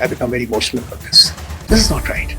I become very emotional about this. This is not right.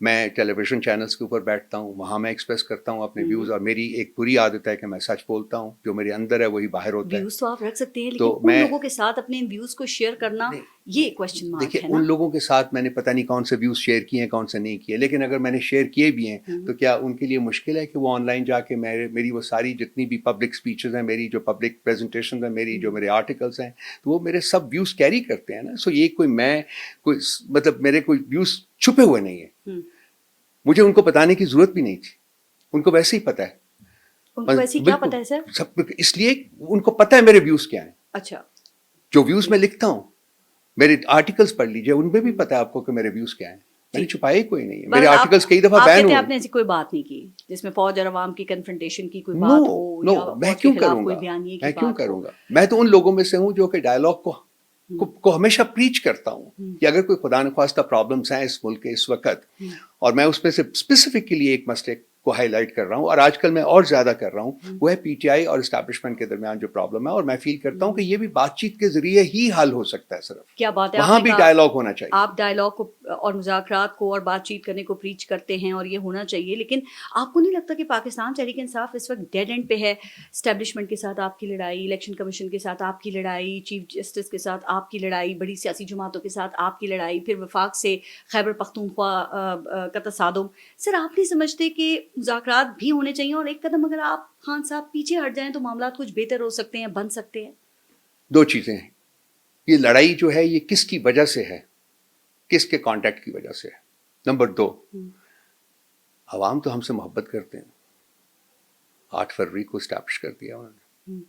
میں ٹیلی vision channels کے اوپر بیٹھتا ہوں, وہاں میں ایکسپریس کرتا ہوں اپنے ویوز, اور میری ایک بری عادت ہے کہ میں سچ بولتا ہوں, جو میرے اندر ہے وہی باہر ہوتا ہے. ویوز تو آپ رکھ سکتے ہیں, تو لیکن ان لوگوں کے ساتھ اپنے ویوز کو شیئر کرنا یہ کوشچن مارک دیکھیے, ہے نا. ان لوگوں کے ساتھ میں نے پتہ نہیں کون سے ویوز شیئر کیے ہیں کون سے نہیں کیے, لیکن اگر میں نے شیئر کیے بھی ہیں تو کیا ان کے لیے مشکل ہے کہ وہ آن لائن جا کے میری وہ ساری جتنی بھی پبلک اسپیچز ہیں, میری جو پبلک پریزنٹیشن ہیں, میری جو میرے آرٹیکلس ہیں, تو وہ میرے سب ویوز کیری کرتے ہیں نا. سو یہ کوئی مطلب میرے کوئی ویوز چھپے ہوئے نہیں ہیں, مجھے ان کو بتانے کی ضرورت بھی نہیں تھی, ان کو ویسے ہی پتہ ہے. ان کو ویسے کیا پتہ ہے سر؟ سب اس لیے ان کو پتہ ہے میرے ویوز کیا ہیں. اچھا, جو ویوز میں لکھتا ہوں, میرے آرٹیکلس پڑھ لیجیے, ان میں بھی پتہ ہے آپ کو کہ میرے ویوز کیا ہیں. میں نے چھپایا ہی کوئی نہیں ہے, میرے آرٹیکلس کئی دفعہ بین ہوئے. آپ نے ایسی کوئی بات نہیں کی جس میں فوج اور عوام کی کنفرنٹیشن کی کوئی بات ہو, نو, میں کیوں کروں گا, میں کیوں کروں گا. میں تو ان لوگوں میں سے ہوں جو کہ ڈائلاگ کو ہمیشہ پریچ کرتا ہوں کہ اگر کوئی خدا نخواستہ پرابلمس ہیں اس ملک کے اس وقت, اور میں اس میں سے اسپیسیفکلی ایک مسئلے کو ہائی لائٹ کر رہا ہوں, اور آج کل میں اور زیادہ کر رہا ہوں, وہ ہے پی ٹی آئی اور اسٹیبلشمنٹ کے درمیان جو پرابلم ہے, اور میں فیل کرتا ہوں کہ یہ بھی بات چیت کے ذریعے ہی حل ہو سکتا ہے. صرف کیا بات ہے, وہاں بھی ڈائلاگ ہونا چاہیے. آپ ڈائلاگ کو اور مذاکرات کو اور بات چیت کرنے کو پریچ کرتے ہیں, اور یہ ہونا چاہیے, لیکن آپ کو نہیں لگتا کہ پاکستان تحریک انصاف اس وقت ڈیڈ اینڈ پہ ہے؟ اسٹیبلشمنٹ کے ساتھ آپ کی لڑائی, الیکشن کمیشن کے ساتھ آپ کی لڑائی, چیف جسٹس کے ساتھ آپ کی لڑائی, بڑی سیاسی جماعتوں کے ساتھ آپ کی لڑائی, پھر وفاق سے خیبر پختونخوا کا تصادم. سر, آپ نہیں سمجھتے کہ مذاکرات بھی ہونے چاہیے, اور ایک قدم اگر آپ خان صاحب پیچھے ہٹ جائیں تو معاملات کچھ بہتر ہو سکتے ہیں, بن سکتے ہیں؟ دو چیزیں ہیں, یہ لڑائی جو ہے یہ کس کی وجہ سے ہے, کس کے کانٹیکٹ کی وجہ سے ہے. نمبر 2, عوام تو ہم سے محبت کرتے ہیں. 8 فروری کو اسٹیبلش کر دیا انہوں نے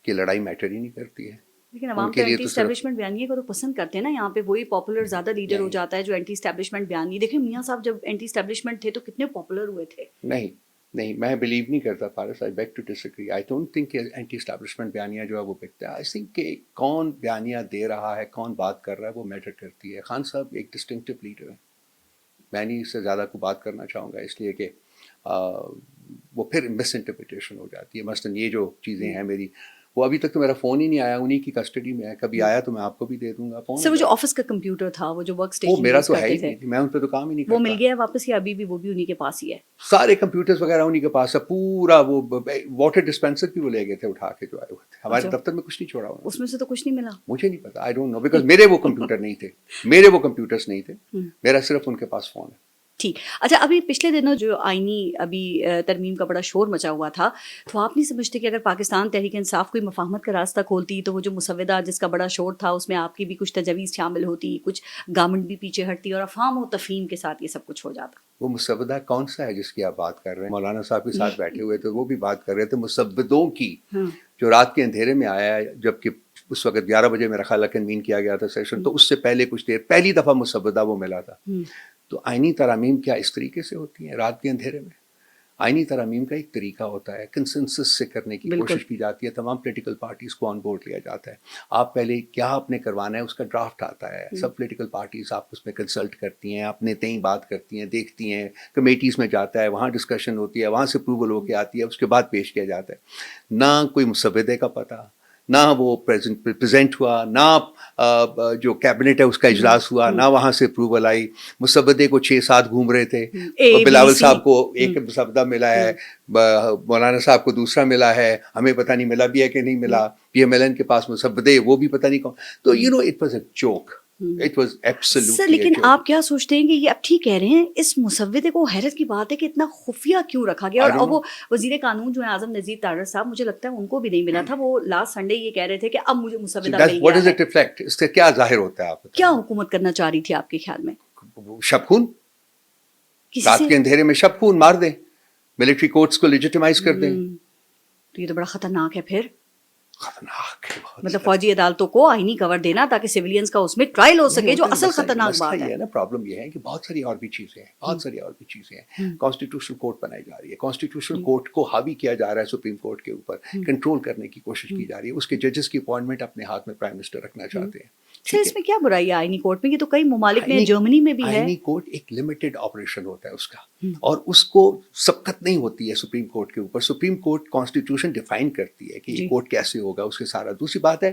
کہ لڑائی میٹر ہی نہیں کرتی ہے. لیکن عوام تو اینٹی اسٹیبلشمنٹ بیانیے کو تو پسند کرتے ہیں نا, یہاں پہ وہی پاپولر زیادہ لیڈر ہو جاتا ہے جو اینٹی اسٹیبلشمنٹ بیانیے. دیکھیں میاں صاحب جب اینٹی اسٹیبلشمنٹ تھے تو کتنے پاپولر ہوئے تھے. نہیں, میں بلیو نہیں کرتا فارس, آئی بیگ ٹو ڈس ایگری. آئی ڈونٹ تھنک کہ اینٹی اسٹیبلشمنٹ بیانیہ جو ہے وہ بکتا ہے. آئی تھنک کہ کون بیانیہ دے رہا ہے, کون بات کر رہا ہے, وہ میٹر کرتی ہے. خان صاحب ایک ڈسٹنکٹیو لیڈر ہیں, میں نہیں اس سے زیادہ کو بات کرنا چاہوں گا, اس لیے کہ وہ پھر مس انٹرپریٹیشن ہو جاتی ہے. مثلاً یہ جو چیزیں ہیں میری, وہ ابھی تک تو میرا فون ہی نہیں آیا, انہی کی کسٹڈی میں ہے. کبھی آیا تو میں آپ کو بھی دے دوں گا فون. سر, وہ جو آفس کا کمپیوٹر تھا, وہ جو ورک اسٹیشن, وہ میرا تو ہے ہی نہیں, میں ان پہ تو کام ہی نہیں کرتا. وہ مل گیا ہے واپس یا ابھی بھی وہ بھی انہی کے پاس ہی ہے؟ سارے کمپیوٹرز وغیرہ انہی کے پاس ہے. پورا وہ واٹر ڈسپینسر بھی وہ لے گئے تھے اٹھا کے جو آئے ہوئے تھے. ہمارے دفتر میں کچھ نہیں چھوڑا انہوں نے. اس میں سے تو کچھ نہیں ملا؟ مجھے نہیں پتا, آئی ڈونٹ نو, بیکاز میرے وہ کمپیوٹر نہیں تھے, میرے وہ کمپیوٹرز نہیں تھے, میرا صرف ان کے پاس فون ہے. ٹھیک. اچھا, ابھی پچھلے دنوں جو آئینی ابھی ترمیم کا بڑا شور مچا ہوا تھا, تو آپ نہیں سمجھتے کہ اگر پاکستان تحریک انصاف کوئی مفاہمت کا راستہ کھولتی تو وہ جو مسودہ جس کا بڑا شور تھا اس میں آپ کی بھی کچھ تجاویز شامل ہوتی, کچھ گورنمنٹ بھی پیچھے ہٹتی, اور افہام و تفہیم کے ساتھ یہ سب کچھ ہو جاتا؟ وہ مسودہ کون سا ہے جس کی آپ بات کر رہے ہیں؟ مولانا صاحب کے ساتھ بیٹھے ہوئے تھے, وہ بھی بات کر رہے تھے مسودوں کی, جو رات کے اندھیرے میں آیا ہے, جبکہ اس وقت 11 بجے میرا خیال ہے کنوین کیا گیا تھا سیشن, تو اس سے پہلے کچھ دیر پہلی دفعہ مسودہ وہ ملا تھا. تو آئینی ترامیم کیا اس طریقے سے ہوتی ہیں رات کے اندھیرے میں؟ آئینی ترامیم کا ایک طریقہ ہوتا ہے, کنسنسس سے کرنے کی کوشش کی جاتی ہے, تمام پولیٹیکل پارٹیز کو آن بورڈ لیا جاتا ہے. آپ پہلے کیا آپ نے کروانا ہے اس کا ڈرافٹ آتا ہے, سب پولیٹیکل پارٹیز آپ اس میں کنسلٹ کرتی ہیں, اپنے تئیں بات کرتی ہیں, دیکھتی ہیں, کمیٹیز میں جاتا ہے, وہاں ڈسکشن ہوتی ہے, وہاں سے اپروول ہو کے آتی ہے, اس کے بعد پیش کیا جاتا ہے. نہ کوئی مسودے کا پتہ, نہ وہ پریزنٹ ہوا, نہ جو کیبنٹ ہے اس کا اجلاس ہوا, نہ وہاں سے اپروول آئی. مسودے کو 6-7 گھوم رہے تھے, بلاول صاحب کو ایک مسودہ ملا ہے, مولانا صاحب کو دوسرا ملا ہے, ہمیں پتہ نہیں ملا بھی ہے کہ نہیں ملا, پی ایم ایل این کے پاس مسودے وہ بھی پتہ نہیں کون. تو it was a joke, it was absolutely. Sir, لیکن آپ کیا سوچتے ہیں کہ یہ اب ٹھیک کہہ رہے ہیں, اس مسودے کو حیرت کی بات ہے کہ اتنا خفیہ کیوں رکھا گیا, اور وہ وزیر قانون جو ہے اعظم نذیر تارڑ صاحب, مجھے لگتا ہے ان کو بھی نہیں ملا تھا. وہ لاسٹ سنڈے یہ کہہ رہے تھے کہ اب مجھے مسودہ مل گیا ہے. اس سے کیا ظاہر ہوتا ہے؟ آپ کیا حکومت کرنا چاہ رہی تھی آپ کے خیال میں؟ شب خون, رات کے اندھیرے میں شب خون مار دیں, ملٹری کورٹس کو لیجیٹیمائز کر دیں. تو یہ تو بڑا خطرناک ہے. پھر خطرناک ہے, مطلب فوجی عدالتوں کو آئینی کور دینا تاکہ سیویلینز کا اس میں ٹرائل ہو سکے, جو اصل خطرناک بات ہے. پرابلم یہ ہے کہ بہت ساری اور بھی چیزیں ہیں, بہت ساری اور بھی چیزیں ہیں. کانسٹیٹیوشنل کورٹ بنائی جا رہی ہے, کانسٹیٹیوشنل کورٹ کو حاوی کیا جا رہا ہے سپریم کورٹ کے اوپر, کنٹرول کرنے کی کوشش کی جا رہی ہے. اس کے ججز کی اپوائنٹمنٹ اپنے ہاتھ میں پرائم منسٹر رکھنا چاہتے ہیں. سر, اس میں کیا برائی ہے آئینی کورٹ میں؟ یہ تو کئی ممالک میں, جرمنی میں بھی ہے. آئینی کورٹ ایک لمیٹڈ آپریشن ہوتا ہے اس کا, اور اس کو سبقت نہیں ہوتی ہے سپریم کورٹ کے اوپر. سپریم کورٹ کانسٹیٹیوشن ڈیفائن کرتی ہے کہ یہ کورٹ کیسے ہوگا, اس کے سارا. دوسری بات ہے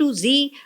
to Z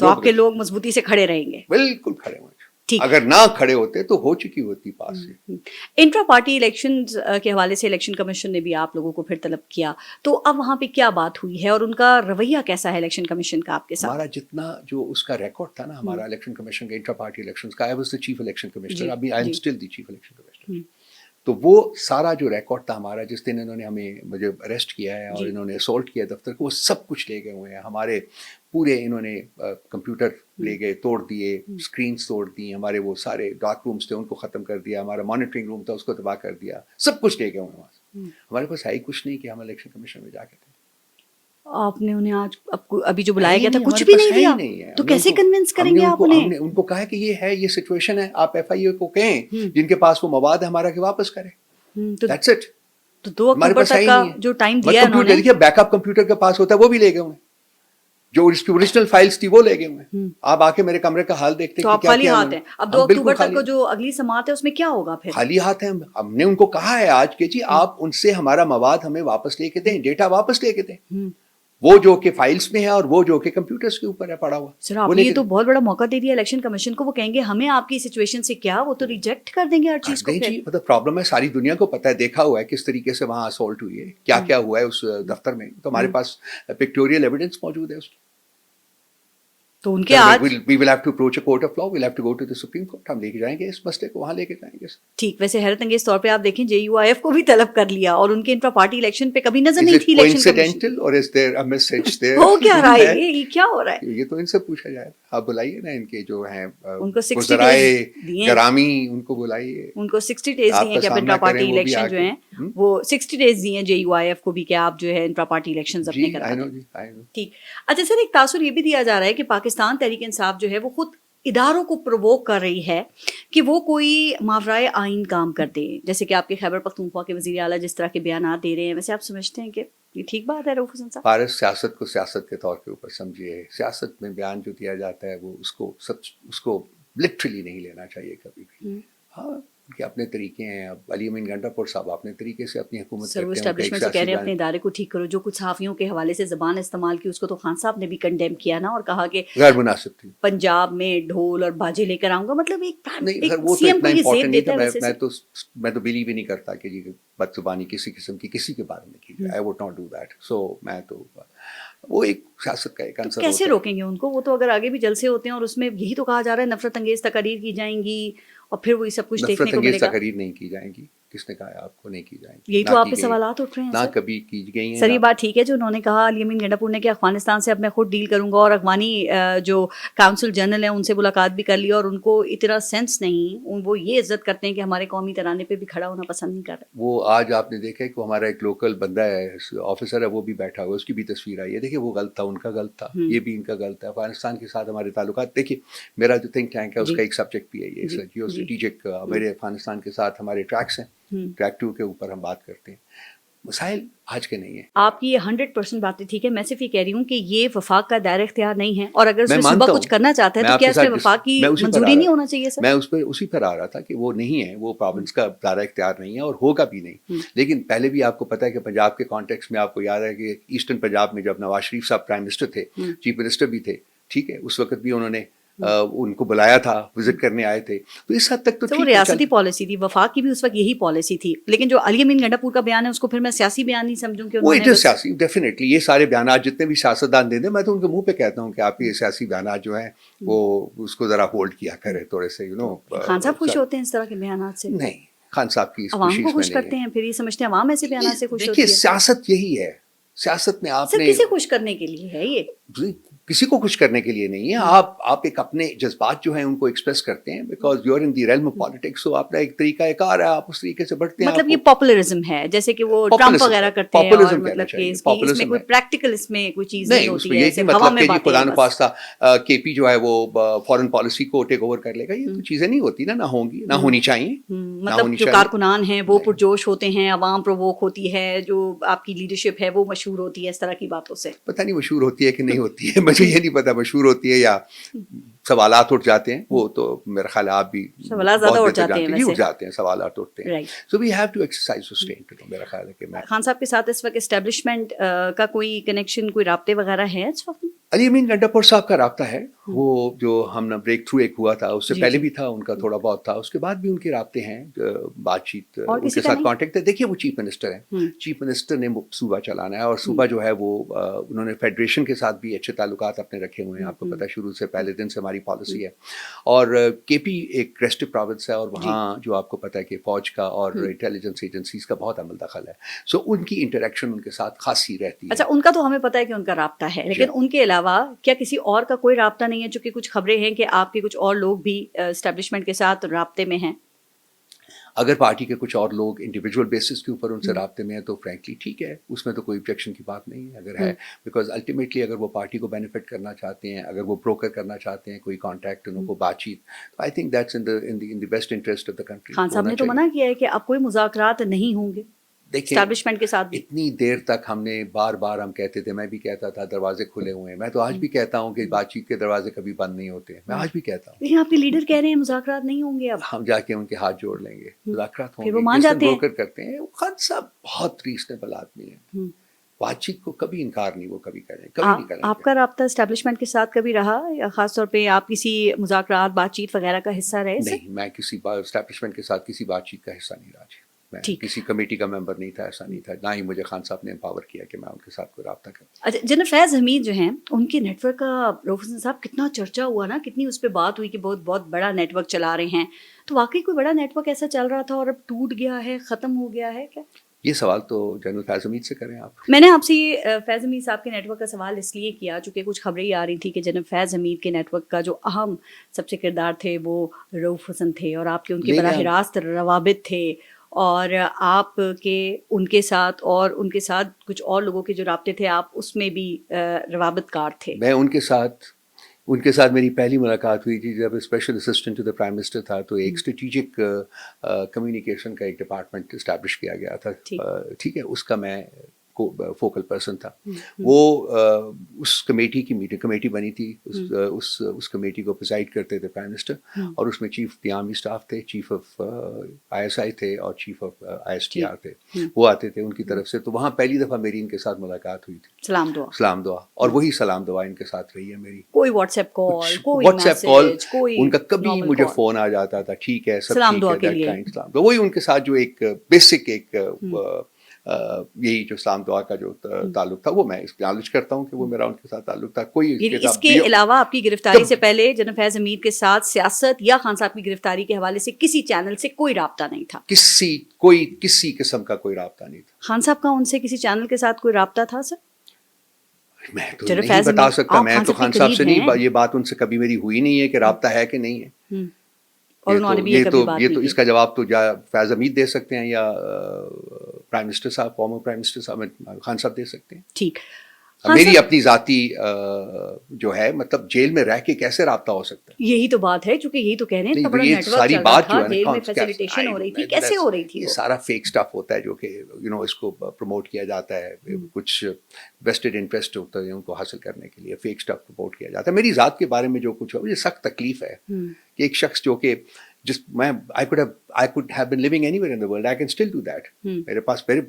تو آپ کے لوگ مضبوطی سے کھڑے رہیں گے؟ بالکل کھڑے ہوئے. ٹھیک. اگر نہ کھڑے ہوتے تو ہو چکی ہوتی پاس سے. انٹرا پارٹی الیکشنز کے حوالے سے الیکشن کمیشن نے بھی آپ لوگوں کو پھر طلب کیا, تو اب وہاں پہ کیا بات ہوئی ہے اور ان کا رویہ کیسا ہے الیکشن کمیشن کا آپ کے ساتھ؟ ہمارا جتنا جو اس کا ریکارڈ تھا نا ہمارا الیکشن کمیشن کا انٹرا پارٹی الیکشنز کا, I was the chief election commissioner, ابھی I am still the chief election commissioner. تو وہ سارا جو ریکارڈ تھا ہمارا, جس دن انہوں نے مجھے اریسٹ کیا ہے اور انہوں نے اسولٹ کیا دفتر کو, وہ سب کچھ لے گئے ہوئے ہیں. ہمارے پورے انہوں نے کمپیوٹر لے گئے, توڑ دیے, اسکرینس توڑ دی, ہمارے وہ سارے ڈارک رومس تھے ان کو ختم کر دیا, ہمارا مانیٹرنگ روم تھا اس کو تباہ کر دیا, سب کچھ لے گئے ہوئے وہاں سے. ہمارے پاس ہے ہی کچھ نہیں کہ ہم الیکشن کمیشن میں جا کے تھے. آپ نے انہیں آج ابھی جو بلایا گیا تھا کچھ بھی نہیں دیا, تو کیسے کنونس کریں گے آپ انہیں؟ ہم نے ان کو کہا کہ یہ ہے, یہ سچویشن ہے, آپ ایف آئی اے کو کہیں جن کے پاس وہ مواد ہے ہمارا کہ واپس کریں. That's it. تو 2 اکتوبر تک کا جو ٹائم دیا انہوں نے, دیکھیے بیک اپ کمپیوٹر کے پاس ہوتا ہے وہ بھی لے گئے ہوئے, جو اس کی اوریجنل فائلز تھی وہ لے گئے ہوئے. آپ آ کے میرے کمرے کا حال دیکھتے تو آپ خالی ہاتھ ہیں. اب 2 اکتوبر تک کو جو اگلی سماعت ہے اس میں کیا ہوگا پھر؟ خالی ہاتھ ہیں. ہم نے ان کو کہا ہے آج کہ جی آپ ان سے ہمارا مواد ہمیں واپس لے کے دیں, ڈیٹا واپس لے کے دیں, وہ جو کہ فائلز میں ہے اور وہ جو کہ کمپیوٹرز کے اوپر ہے پڑا ہوا. سر آپ نے یہ تو بہت بڑا موقع دے دیا الیکشن کمیشن کو, وہ کہیں گے ہمیں آپ کی سچویشن سے کیا, وہ تو ریجیکٹ کر دیں گے ہر چیز کو. جی مطلب پرابلم ہے, ساری دنیا کو پتہ ہے, دیکھا ہوا ہے کس طریقے سے وہاں اسولٹ ہوئی ہے, کیا کیا ہوا ہے اس دفتر میں, تو ہمارے پاس پکٹوریل ایویڈنس موجود ہے اس کی. تو ان کے آج we will have to approach a court of law, we'll have to go to the Supreme Court. ہم لے کے جائیں گے اس مسئلے کو, وہاں لے کے جائیں گے. ٹھیک. ویسے حیرت انگیز طور پہ آپ دیکھیں JUIF کو بھی طلب کر لیا اور ان کے انٹرا پارٹی الیکشن پہ کبھی نظر نہیں تھی الیکشن کمیشن. اور is there a message there? ہو کیا رہا ہے, یہ کیا ہو رہا ہے؟ یہ تو ان سے پوچھا جائے. آپ بلائیے نا ان کے جو ہیں ان کو 60 وزرائے دیے, گرامی, ان کو بلائیے, ان کو 60 days دیے کہ آپ انٹرا پارٹی الیکشن جو ہیں وہ 60 days دیے JUIF کو بھی کہ آپ جو ہے انٹرا پارٹی الیکشنز اپنے کرا دیں. ٹھیک. اچھا سر, ایک تاثر یہ بھی دیا جا رہا ہے کہ پاکستان تحریک انصاف جو ہے وہ خود اداروں کو پرووک کر رہی ہے کہ وہ کوئی ماورائے آئین کام کر دیں, جیسے کہ آپ کے خیبر پختونخوا کے وزیر اعلیٰ جس طرح کے بیانات دے رہے ہیں. ویسے آپ سمجھتے ہیں کہ یہ ٹھیک بات ہے رؤوف حسن صاحب؟ فارغ سیاست کو سیاست کے طور کے اوپر سمجھیے. سیاست میں بیان جو دیا جاتا ہے وہ اس کو لٹرلی نہیں لینا چاہیے کبھی بھی. ہاں ان کے اپنے طریقے ہیں. اب علی امین گنڈا پور صاحب اپنے طریقے سے اپنی حکومت کرتے ہیں. اسٹیبلشمنٹ سے کہہ رہے ہیں اپنے ادارے کو ٹھیک کرو. جو کچھ صحافیوں کے حوالے سے زبان استعمال کی اس کو تو خان صاحب نے بھی کنڈیم کیا نا, اور کہا کہ غیر مناسب تھی. پنجاب میں ڈھول اور باجے لے کر آؤں گا, مطلب ایک وہ سی ایم کو یہ زیب دیتا ہے. میں تو بلیو ہی نہیں کرتا کہ جی بد زبانی کسی قسم کی کسی کے بارے میں کی جائے. I would not do that. So میں تو وہ ایک سیاست کا ایک عنصر. کیسے روکیں گے ان کو؟ وہ تو اگر آگے بھی جلسے ہوتے ہیں اور اس میں یہی تو کہا جا رہا ہے نفرت انگیز تقاریر کی جائیں گی اور پھر وہی سب کچھ دیکھنے کو ملے گا. نفرت انگیز تقاریر نہیں کی جائیں گی. کس نے کہا ہے آپ کو نہیں کی جائیں گی؟ یہی تو آپ پہ سوالات اٹھ رہے ہیں. نہ کبھی کی گئی ہیں. سر یہ بات ٹھیک ہے جو انہوں نے کہا علی امین گنڈا پور نے کہ افغانستان سے اب میں خود ڈیل کروں گا, اور افغانی جو کاؤنسل جنرل ہیں ان سے ملاقات بھی کر لی, اور ان کو اتنا سینس نہیں, وہ یہ عزت کرتے ہیں کہ ہمارے قومی ترانے پہ بھی کھڑا ہونا پسند نہیں کر رہے. وہ آج آپ نے دیکھا کہ ہمارا ایک لوکل بندہ ہے, آفیسر ہے, وہ بھی بیٹھا ہوا ہے, اس کی بھی تصویر آئی ہے. دیکھیے وہ غلط تھا, ان کا غلط تھا, یہ بھی ان کا غلط ہے. افغانستان کے ساتھ ہمارے تعلقات, دیکھیے میرا جو تھنک ٹینک ہے اس کا ایک سبجیکٹ بھی ہے یہ جیو اسٹریٹجک. میرے افغانستان کے ساتھ ہمارے ٹریکس ہیں, ٹریک 2 کے اوپر ہم بات کرتے ہیں. مسائل آج کے نہیں ہیں. آپ کی یہ 100% باتیں ٹھیک ہے. میں صرف یہ کہہ رہی ہوں کہ یہ وفاق کا دائرہ اختیار نہیں ہے, اور اگر اس میں صوبہ کچھ کرنا چاہتا ہے تو کیا اس میں وفاق کی منظوری نہیں ہونا چاہیے؟ سر میں اسی پر آ رہا تھا کہ وہ نہیں ہے, وہ پروونس کا دائرہ اختیار نہیں ہے اور ہوگا بھی نہیں. لیکن پہلے بھی آپ کو پتا ہے کہ پنجاب کے کانٹیکس میں آپ کو یاد ہے کہ ایسٹرن پنجاب میں جب نواز شریف صاحب پرائم منسٹر تھے, چیف منسٹر بھی تھے, ٹھیک ہے, اس وقت بھی انہوں نے ان کو بلایا تھا, وزٹ کرنے آئے تھے. تو اس حد تک تو وہ ریاستی پالیسی تھی, وفاق کی بھی اس وقت یہی پالیسی تھی. لیکن جو علی امین گنڈا پور کا بیان ہے اس کو پھر میں سیاسی بیان نہیں سمجھوں کہ وہ سیاسی. ڈیفینیٹلی یہ سارے بیانات جتنے بھی سیاستدان دیں, میں تو ان کے منہ پہ کہتا ہوں کہ آپ یہ سیاسی بیانات جو ہیں وہ اس کو ذرا ہولڈ کیا کرے تھوڑے سے. خان صاحب خوش ہوتے ہیں اس طرح کے بیانات سے؟ نہیں, خان صاحب کی عوام کو خوش کرتے ہیں, پھر یہ سمجھتے ہیں عوام ایسے بیانات سے خوش ہوتی ہے. دیکھیے سیاست یہی ہے, سیاست میں آپ نے کسے خوش کرنے کے لیے ہے, یہ کسی کو خوش کرنے کے لیے نہیں ہے. آپ ایک اپنے جذبات جو ہیں ان کو ایکسپریس کرتے ہیں, because you are in the realm of politics. So آپ کا ایک طریقہ کار ہے, آپ اس طریقے سے بڑھتے ہیں. مطلب یہ پاپولرزم ہے, جیسے کہ وہ ٹرمپ وغیرہ کرتے ہیں, اور مطلب کہ اس میں کوئی پریکٹیکل اس میں کوئی چیز نہیں ہوتی ہے. یہ مطلب کہ جی خدا نخواستہ کے پی جو ہے وہ فارن پالیسی کو ٹیک اوور کر لے گا, یہ چیزیں نہیں ہوتی نا, نہ ہوں گی, نہ ہونی چاہیے. مطلب جو کارکنان ہیں وہ پرجوش ہوتے ہیں, عوام پرووک ہوتی ہے, جو آپ کی لیڈرشپ ہے وہ مشہور ہوتی ہے اس طرح کی باتوں سے. پتہ نہیں مشہور ہوتی ہے کہ نہیں ہوتی ہے, مجھے یہ نہیں پتا مشہور ہوتی ہے یا سوالات اٹھ جاتے ہیں. وہ تو میرا خیال آپ بھی سوالات زیادہ اٹھ جاتے ہیں, سوالات اٹھتے ہیں. So we have to exercise restraint. میرا خیال ہے کہ میں خان صاحب کے ساتھ اس وقت اسٹیبلشمنٹ کا کوئی کنیکشن, کوئی رابطے وغیرہ ہے اس وقت؟ علی امین گنڈا پور صاحب کا رابطہ ہے, وہ جو ہم نا بریک تھرو ایک ہوا تھا اس سے پہلے بھی تھا ان کا تھوڑا بہت تھا, اس کے بعد بھی ان کے رابطے ہیں, بات چیت ان کے ساتھ کانٹیکٹ ہے. دیکھیے وہ چیف منسٹر ہیں, چیف منسٹر نے صوبہ چلانا ہے, اور صوبہ جو ہے وہ انہوں نے فیڈریشن کے ساتھ بھی اچھے تعلقات اپنے رکھے ہوئے ہیں, آپ کو پتہ ہے شروع سے پہلے دن سے ہماری پالیسی ہے. اور کے پی ایک ریسٹ پروونس ہے, اور وہاں جو آپ کو پتہ ہے کہ فوج کا اور انٹیلیجنس ایجنسیز کا بہت عمل دخل ہے, سو ان کی انٹریکشن ان کے ساتھ خاصی رہتی ہے. اچھا, ان کا تو ہمیں پتہ ہے کہ ان کا رابطہ ہے, لیکن ان کے علاوہ کیا کسی اور کا کوئی رابطہ نہیں ہے؟ چونکہ کچھ خبریں ہیں کہ آپ کے کچھ اور لوگ بھی اسٹیبلشمنٹ کے ساتھ رابطے میں ہیں. اگر پارٹی کے کچھ اور لوگ انڈیویجول بیسس کے اوپر ان سے رابطے میں ہیں تو فرینکلی ٹھیک ہے, اس میں تو کوئی objection کی بات نہیں ہے اگر ہے, بیکاز الٹیمیٹلی اگر وہ پارٹی کو بینیفٹ کرنا چاہتے ہیں, اگر وہ بروکر کرنا چاہتے ہیں کوئی کانٹیکٹ, ان کو بات چیت, I think that's in the best interest of the country. Khan صاحب نے تو منع کیا ہے کہ اب کوئی مذاکرات نہیں ہوں گے اسٹیبلشمنٹ کے ساتھ بھی. اتنی دیر تک ہم نے بار بار ہم کہتے تھے, میں بھی کہتا تھا دروازے کھلے ہوئے ہیں, میں تو آج بھی کہتا ہوں کہ بات چیت کے دروازے کبھی بند نہیں ہوتے, میں آج بھی کہتا ہوں. لیکن آپ کے لیڈر کہہ رہے ہیں مذاکرات نہیں ہوں گے, اب ہم جا کے ان کے ہاتھ جوڑ لیں گے, مذاکرات ہوں گے, وہ مان جاتے ہیں, بروکر کرتے ہیں. خان صاحب بہت ریزنیبل آدمی ہیں, بات چیت کو کبھی انکار نہیں وہ کبھی کریں, کبھی نہیں کریں. آپ کا رابطہ اسٹیبلشمنٹ کے ساتھ کبھی رہا, یا خاص طور پہ آپ کسی مذاکرات بات چیت وغیرہ کا حصہ رہے؟ نہیں, میں کسی اسٹیبلشمنٹ کے ساتھ کسی بات چیت کا حصہ نہیں رہا جی, میں کسی کمیٹی کا ممبر نہیں تھا, ایسا نہیں تھا, نہ ہی مجھے خان صاحب نے امپاور کیا کہ میں ان کے ساتھ کوئی رابطہ کروں. اچھا, جنرل فیض حمید جو ہیں ان کے نیٹ ورک کا پروفیسر صاحب کتنا چرچا ہوا نا, کتنی اس پہ بات ہوئی کہ بہت بہت بڑا نیٹ ورک چلا رہے ہیں, تو واقعی کوئی بڑا نیٹ ورک ایسا چل رہا تھا اور اب ٹوٹ گیا ہے, ختم ہو گیا ہے کیا؟ یہ سوال تو جنرل فیض حمید سے کریں آپ. میں نے آپ سے یہ فیض حمید صاحب کے نیٹ ورک کا سوال اس لیے کیا چونکہ کچھ خبریں یہ آ رہی تھی کہ جنرل فیض حمید کے نیٹ ورک کا جو اہم سب سے کردار تھے وہ رؤوف حسن تھے, اور آپ کے ان کے براہ راست روابط تھے, اور آپ کے ان کے ساتھ اور ان کے ساتھ کچھ اور لوگوں کے جو رابطے تھے آپ اس میں بھی روابط کار تھے. میں ان کے ساتھ میری پہلی ملاقات ہوئی تھی جب special assistant to the prime minister تھا, تو ایک اسٹریٹجک کمیونیکیشن کا ایک ڈپارٹمنٹ اسٹیبلش کیا گیا تھا, ٹھیک ہے, اس کا میں فوکل پرسن تھا. وہ اس کمیٹی کی میٹنگ کمیٹی بنی تھی, اس کمیٹی کو پریزائڈ کرتے تھے پرائم منسٹر, اور اس میں چیف قیامی اسٹاف تھے, chief of I S I تھے, اور chief of I S T R تھے, وہ آتے تھے ان کی طرف سے. تو وہاں پہلی دفعہ میری ان کے ساتھ ملاقات ہوئی تھی, سلام دعا, اور وہی سلام دعا ان کے ساتھ رہی ہے میری. کوئی واٹس ایپ کال, ان کا کبھی مجھے فون آ جاتا تھا, ٹھیک ہے سب ٹھیک ہے, سلام دعا, وہی ان کے ساتھ جو ایک بیسک ایک یہی جو اسلام دعا کا جو تعلق تھا وہ میں اکنالج کرتا ہوں کہ وہ میرا ان کے ساتھ تعلق تھا. کوئی اس کے علاوہ آپ کی گرفتاری سے پہلے جنرل فیض حمید کے ساتھ سیاست یا خان صاحب کی گرفتاری کے حوالے سے کسی چینل سے کوئی رابطہ نہیں تھا؟ کسی قسم کا کوئی رابطہ نہیں تھا. خان صاحب کا ان سے کسی چینل کے ساتھ کوئی رابطہ تھا سر؟ میں تو نہیں بتا سکتا, میں تو خان صاحب سے نہیں, یہ بات ان سے کبھی میری ہوئی نہیں ہے کہ رابطہ ہے کہ نہیں ہے. اور انہوں نے بھی یہ تو اس کا جواب تو فیض حمید دے سکتے ہیں یا پرائم منسٹر صاحب, فارمر پرائم منسٹر صاحب خان صاحب دے سکتے ہیں. ٹھیک, میری اپنی ذاتی جو ہے مطلب جیل میں رہ کے کیسے رابطہ ہو سکتا ہے؟ یہی تو بات ہے, چونکہ یہی تو کہہ رہے ہیں یہ ساری بات جو ہے جیل میں فیسیلیٹیشن ہو رہی تھی, کیسے ہو رہی تھی؟ یہ سارا فیک سٹف ہوتا ہے جو کہ اس کو پروموٹ کیا جاتا ہے, کچھ ویسٹڈ انٹرسٹ ہوتا ہے ان کو حاصل کرنے کے لیے فیک سٹف پروموٹ کیا جاتا ہے. میری ذات کے بارے میں جو کچھ ہے مجھے سخت تکلیف ہے کہ ایک شخص جو کہ میں I could have been living anywhere in the world, I can still do that. میرے پاس میرے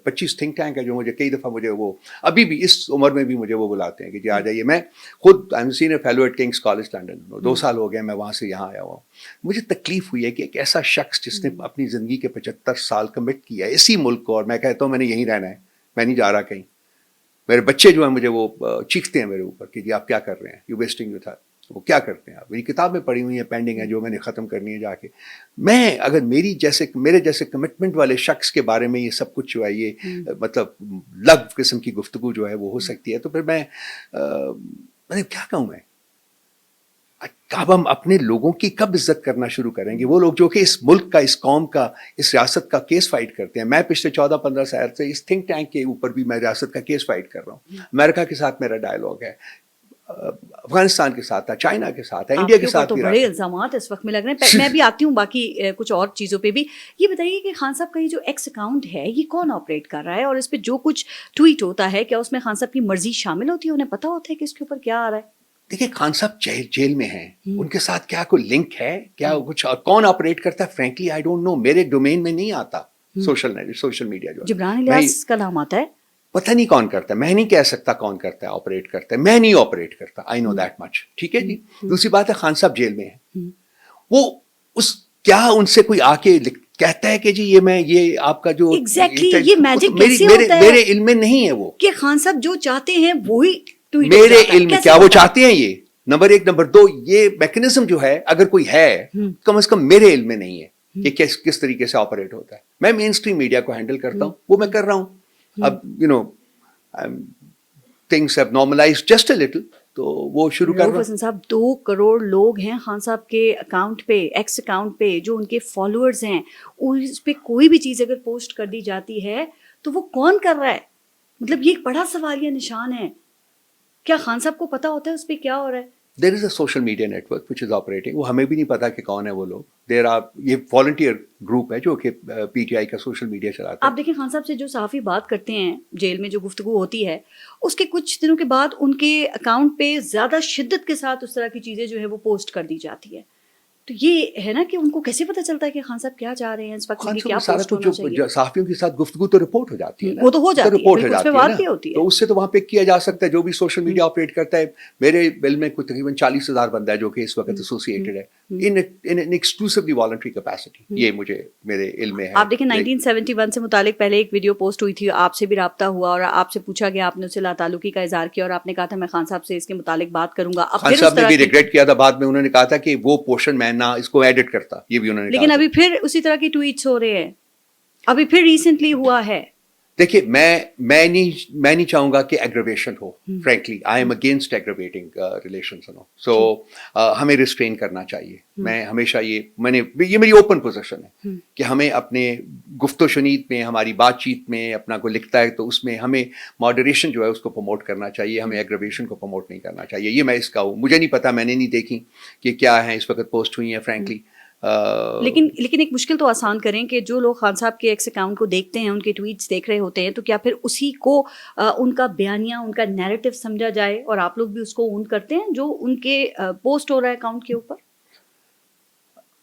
25 تھنک ٹینک ہے جو مجھے کئی دفعہ مجھے وہ ابھی بھی اس عمر میں بھی مجھے وہ بلاتے ہیں کہ جی آ جائیے. میں خود I'm senior fellow at King's College London, 2 سال ہو گئے میں وہاں سے یہاں آیا ہوا ہوں. مجھے تکلیف ہوئی ہے کہ ایک ایسا شخص جس نے اپنی زندگی کے 75 سال کمٹ کیا ہے اسی ملک کو, اور میں کہتا ہوں میں نے یہیں رہنا ہے, میں نہیں جا رہا کہیں. میرے بچے جو ہیں مجھے وہ چیختے ہیں میرے اوپر کہ جی آپ کیا کر رہے ہیں, یو ویسٹنگ یور ٹائم. وہ کیا کرتے ہیں آپ, میری کتابیں پڑھی ہوئی ہیں پینڈنگ ہیں جو میں نے ختم کرنی ہے جا کے. میں اگر میرے جیسے کمٹمنٹ والے شخص کے بارے میں یہ سب کچھ جو ہے یہ مطلب لغو قسم کی گفتگو جو ہے وہ ہو سکتی ہے, تو پھر میں کیا کہوں, میں اب ہم اپنے لوگوں کی کب عزت کرنا شروع کریں گے؟ وہ لوگ جو کہ اس ملک کا, اس قوم کا, اس ریاست کا کیس فائٹ کرتے ہیں. میں پچھلے 14-15 سال سے اس تھنک ٹینک کے اوپر بھی میں ریاست کا کیس فائٹ کر رہا ہوں. امریکہ کے ساتھ میرا ڈائلاگ ہے, افغانستان کے ساتھ ہے, چائنا کے ساتھ ہے, انڈیا کے ساتھ بھی. بڑے الزامات اس وقت میں لگ رہے ہیں. میں بھی آتی ہوں باقی کچھ اور چیزوں پہ بھی. یہ بتائیے کہ خان صاحب کا یہ جو ایکس اکاؤنٹ ہے یہ کون آپریٹ کر رہا ہے, اور اس پہ جو کچھ ٹویٹ ہوتا ہے کیا اس میں خان صاحب کی مرضی شامل ہوتی ہے؟ انہیں پتا ہوتا ہے کہ اس کے اوپر کیا آ رہا ہے؟ دیکھیے خان صاحب جیل میں ہیں, ان کے ساتھ کیا کوئی لنک ہے, کیا کچھ کون آپریٹ کرتا ہے, فرینکلی آئی ڈونٹ نو. میرے ڈومین میں نہیں آتا سوشل میڈیا جو. جبران الیاس کا نام آتا ہے. پتہ نہیں کون کرتا ہے, میں نہیں کہہ سکتا کون کرتا ہے, آپریٹ کرتا ہے, میں نہیں آپریٹ کرتا, آئی نو دیٹ مچ, ٹھیک ہے جی. دوسری بات ہے خان صاحب جیل میں ہیں, وہ اس کیا ان سے کوئی آ کے کہتا ہے کہ جی یہ آپ کا جو ایگزیکٹلی یہ میجک کیسے ہوتا ہے, میرے علم میں نہیں ہے وہ, کہ خان صاحب جو چاہتے ہیں وہی میرے علم میں کیا وہ چاہتے ہیں, یہ نمبر ایک. نمبر دو, یہ میکنزم جو ہے اگر کوئی ہے کم از کم میرے علم میں نہیں ہے کہ کس طریقے سے آپریٹ ہوتا ہے. میں مین اسٹریم میڈیا کو ہینڈل کرتا ہوں, وہ میں کر رہا ہوں. اب things have normalized just a little, تو وہ شروع کر رہا ہوں. حسن صاحب 2 کروڑ لوگ ہیں خان صاحب کے اکاؤنٹ پہ, ایکس اکاؤنٹ پہ, جو ان کے فالوورز ہیں, اس پہ کوئی بھی چیز اگر پوسٹ کر دی جاتی ہے تو وہ کون کر رہا ہے, مطلب یہ ایک بڑا سوالیہ نشان ہے. کیا خان صاحب کو پتا ہوتا ہے اس پہ کیا ہو رہا ہے؟ There is a social media network which is operating. وہ ہمیں بھی نہیں پتا کہ کون ہے وہ لوگ. یہ والنٹیئر گروپ ہے جو کہ پی ٹی آئی کا سوشل میڈیا چلاتا ہے. آپ دیکھیں خان صاحب سے جو صحافی بات کرتے ہیں جیل میں, جو گفتگو ہوتی ہے, اس کے کچھ دنوں کے بعد ان کے اکاؤنٹ پہ زیادہ شدت کے ساتھ اس طرح کی چیزیں جو ہے وہ پوسٹ کر دی جاتی ہے. تو یہ ہے نا کہ ان کو کیسے پتا چلتا ہے کہ خان صاحب کیا چاہ رہے ہیں اس وقت, کیا پوسٹ ہونا چاہیے. صحافیوں کے ساتھ گفتگو تو رپورٹ ہو جاتی ہے, وہ تو ہو جاتی ہے, اس پہ بات بھی ہوتی ہے, تو اس سے تو وہاں پہ کیا جا سکتا ہے. جو بھی سوشل میڈیا آپریٹ کرتا ہے, میرے علم میں کوئی تقریباً 40,000 بندہ ہے جو کہ اس وقت ایسوسیٹڈ ہے ان ایکسکلوسیولی والنٹری کیپیسٹی. یہ مجھے میرے علم میں ہے. آپ دیکھیں 1971 سے متعلق پہلے ایک ویڈیو پوسٹ ہوئی تھی, آپ سے بھی رابطہ ہوا اور آپ سے پوچھا گیا, آپ نے اسے لا تعلقی کا اظہار کیا اور آپ نے کہا تھا میں خان صاحب سے اس کے متعلق بات کروں گا. خان صاحب نے بھی ریگریٹ کیا تھا بعد میں, انہوں نے کہا تھا کہ وہ پورشن میں نہ اس کو ایڈٹ کرتا, یہ بھی انہوں نے. لیکن ابھی پھر اسی طرح کی ٹویٹس ہو رہے ہیں, ابھی پھر ریسنٹلی ہوا ہے. دیکھیے میں نہیں چاہوں گا کہ ایگریویشن ہو. Frankly I am against aggravating relations. So ہمیں ریسٹرین کرنا چاہیے. میں ہمیشہ یہ میری اوپن پوزیشن ہے کہ ہمیں اپنے گفت و شنید میں, ہماری بات چیت میں اپنا کوئی لکھتا ہے تو اس میں ہمیں ماڈریشن جو ہے اس کو پروموٹ کرنا چاہیے, ہمیں ایگریویشن کو پروموٹ نہیں کرنا چاہیے. یہ میں اس کا ہوں, مجھے نہیں پتا, میں نے نہیں دیکھی کہ کیا ہے اس وقت پوسٹ ہوئی ہیں فرینکلی. لیکن ایک مشکل تو آسان کریں کہ جو لوگ خان صاحب کے ایکس اکاؤنٹ کو دیکھتے ہیں, ان کے ٹویٹس دیکھ رہے ہوتے ہیں, تو کیا پھر اسی کو ان کا بیانیہ, ان کا نیریٹو سمجھا جائے اور آپ لوگ بھی اس کو اون کرتے ہیں جو ان کے پوسٹ ہو رہا ہے اکاؤنٹ کے اوپر؟